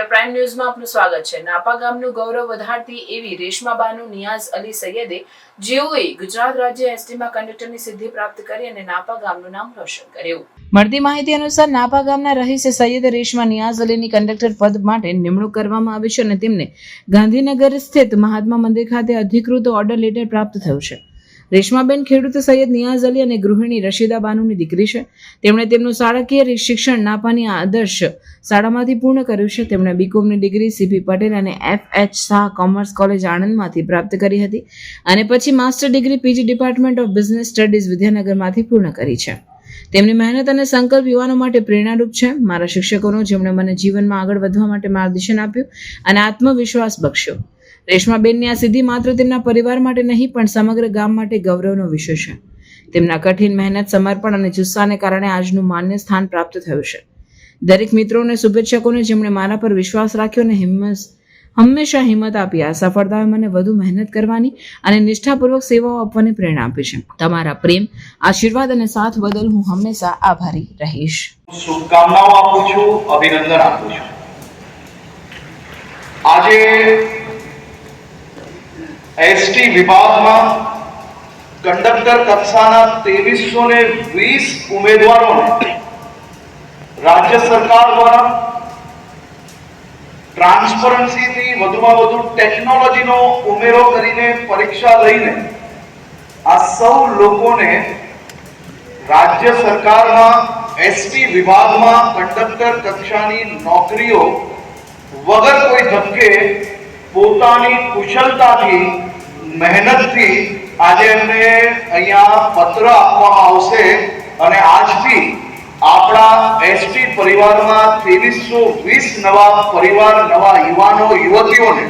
નમસ્કાર, પ્રાઇમ ન્યૂઝમાં આપનું સ્વાગત છે। નાપા ગામનું ગૌરવ વધારતી એવી રેશમાબાનું નિયાઝ અલી સૈયદે, જેઓએ ગુજરાત રાજ્ય એસટીમાં કંડક્ટરની સિદ્ધિ પ્રાપ્ત કરી અને નાપા ગામનું નામ રોશન કર્યું। મળતી માહિતી અનુસાર નાપા ગામના રહીશ સૈયદ રેશમા નિયાઝ અલીની કંડક્ટર પદ માટે નિમણૂક કરવામાં આવી છે અને તેમને ગાંધીનગર સ્થિત મહાત્મા મંદિર ખાતે અધિકૃત ઓર્ડર લેટર પ્રાપ્ત થયું છે। રેશમાબેન ખેડૂત સૈયદ નિયાઝ અલી અને ગૃહિણી રશીદા બાનુની દીકરી છે। તેમણે તેમનું શાળાકીય શિક્ષણ નાપાની આદર્શ શાળામાંથી પૂર્ણ કર્યું છે। તેમણે બીકોમની ડિગ્રી સીપી પટેલ અને FH શાહ કોમર્સ કોલેજ આણંદમાંથી પ્રાપ્ત કરી હતી અને પછી master degree PG department of business studies વિદ્યાનગરમાંથી પૂર્ણ કરી છે। તેમની મહેનત અને સંકલ્પ યુવાનો માટે પ્રેરણારૂપ છે। મારા શિક્ષકોનો જેમણે મને જીવનમાં આગળ વધવા માટે માર્ગદર્શન આપ્યું અને આત્મવિશ્વાસ બક્ષ્યો। રેશમાબેનની આ સિદ્ધિ માત્ર તેમના પરિવાર માટે નહીં પણ સમગ્ર ગામ માટે ગૌરવનો વિષય છે। તેમના કઠિન મહેનત, સમર્પણ અને જુસ્સાને કારણે આજનું માન્ય સ્થાન પ્રાપ્ત થયું છે। દરેક મિત્રોને, શુભેચ્છકોને જેમણે મારા પર વિશ્વાસ રાખ્યો અને હંમેશા હિંમત આપી, આ સફળતાએ મને વધુ મહેનત કરવાની અને નિષ્ઠાપૂર્વક સેવાઓ આપવાની પ્રેરણા આપી છે। તમારા પ્રેમ, આશીર્વાદ અને સાથ બદલ હું હંમેશા આભારી રહીશ। શુભકામનાઓ આપું છું, અભિનંદન આપું છું। આજે એસટી વિભાગમાં કંડક્ટર કક્ષાના 2320 ઉમેદવારોને રાજ્ય સરકાર દ્વારા ટ્રાન્સપરન્સીથી વધુમાં વધુ ટેકનોલોજીનો ઉમેરો કરીને પરીક્ષા લઈને આ સૌ લોકોને રાજ્ય સરકારમાં એસટી વિભાગમાં કંડક્ટર કક્ષાની નોકરીઓ વગર કોઈ ધક્કે પોતાની કુશળતાથી, મહેનતથી આજે એમને અહીંયા પત્ર આપવામાં આવશે અને આજથી આપણા એસટી પરિવારમાં 2320 નવા પરિવાર, નવા યુવાનો, યુવતીઓને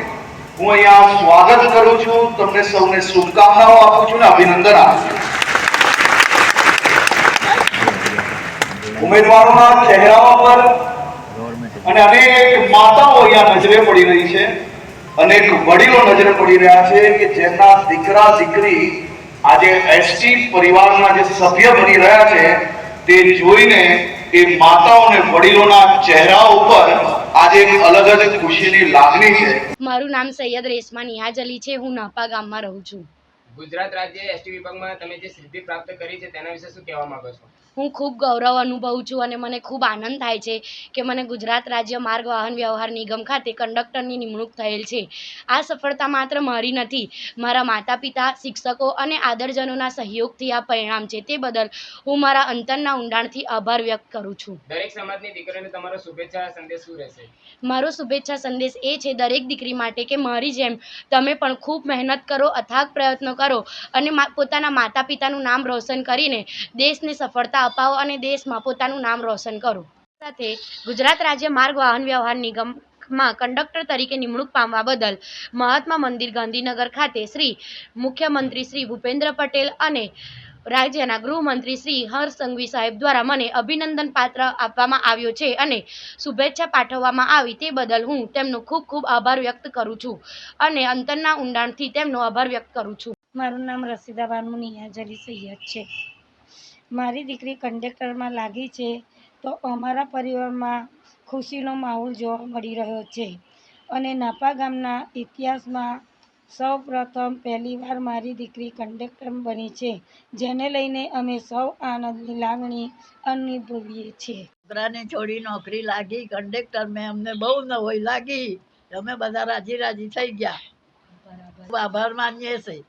હું અહીંયા સ્વાગત કરું છું। તમને સૌને શુભકામનાઓ આપું છું અને અભિનંદન આપું છું। ઉમેદવારોના ચહેરાઓ પર અને અનેક માતાઓ અહીંયા નજરે પડી રહી છે, અનેક વડીલો નજરે પડી રહ્યા છે કે જેમના દીકરા દીકરી આજે એસટી પરિવારના જે સભ્ય બની રહ્યા છે તે જોઈને એ માતાઓ અને વડીલોના ચહેરા ઉપર આજે એક અલગ જ ખુશીની લાગણી છે। મારું નામ સૈયદ રેશમા નિયાઝ અલી છે। હું નાપા ગામમાં રહું છું। ગુજરાત રાજ્ય એસટી વિભાગમાં તમે જે સિદ્ધિ પ્રાપ્ત કરી છે તેના વિશે શું કહેવા માંગો છો? હું ખૂબ ગૌરવ અનુભવું છું અને મને ખૂબ આનંદ થાય છે કે મને ગુજરાત રાજ્ય માર્ગ વાહન વ્યવહાર નિગમ ખાતે કંડક્ટરની નિમણૂક થયેલ છે। આ સફળતા માત્ર મારી નથી, મારા માતા પિતા, શિક્ષકો અને આદરજનોના સહયોગથી આ પરિણામ છે। તે બદલ હું મારા અંતરના ઊંડાણથી આભાર વ્યક્ત કરું છું। દરેક સમાજની દીકરીઓને તમારો શુભેચ્છા સંદેશ શું રહેશે? મારો શુભેચ્છા સંદેશ એ છે દરેક દીકરી માટે કે મારી જેમ તમે પણ ખૂબ મહેનત કરો, અથાગ પ્રયત્નો કરો અને પોતાના માતા પિતાનું નામ રોશન કરીને દેશને સફળતા અપાવો અને દેશમાં પોતાનું નામ રોશન કરો। સાથે ગુજરાત રાજ્ય માર્ગ વાહન વ્યવહાર નિગમમાં કંડક્ટર તરીકે નિમણૂક પામવા બદલ મહાત્મા મંદિર ગાંધીનગર ખાતે શ્રી મુખ્યમંત્રી શ્રી ભૂપેન્દ્ર પટેલ અને રાજ્યના ગૃહમંત્રી શ્રી હર્ષ સંઘવી સાહેબ દ્વારા મને અભિનંદન પાત્ર આપવામાં આવ્યો છે અને શુભેચ્છા પાઠવવામાં આવી। તે બદલ હું તેમનો ખૂબ ખૂબ આભાર વ્યક્ત કરું છું અને અંતરના ઊંડાણથી તેમનો આભાર વ્યક્ત કરું છું। મારું નામ રશીદા બાનુ નિયાઝ અલી સૈયદ છે। મારી દીકરી કંડક્ટરમાં લાગી છે તો અમારા પરિવારમાં ખુશીનો માહોલ જોવા મળી રહ્યો છે અને નાપા ગામના ઇતિહાસમાં સૌ પ્રથમ પહેલીવાર મારી દીકરી કંડક્ટર બની છે, જેને લઈને અમે સૌ આનંદની લાગણી અનુભવીએ છીએ। છોકરાને છોડી નોકરી લાગી કંડક્ટર મેં, અમને બહુ નવાઈ લાગી, અમે બધા રાજી રાજી થઈ ગયા। આભાર માનીએ છીએ।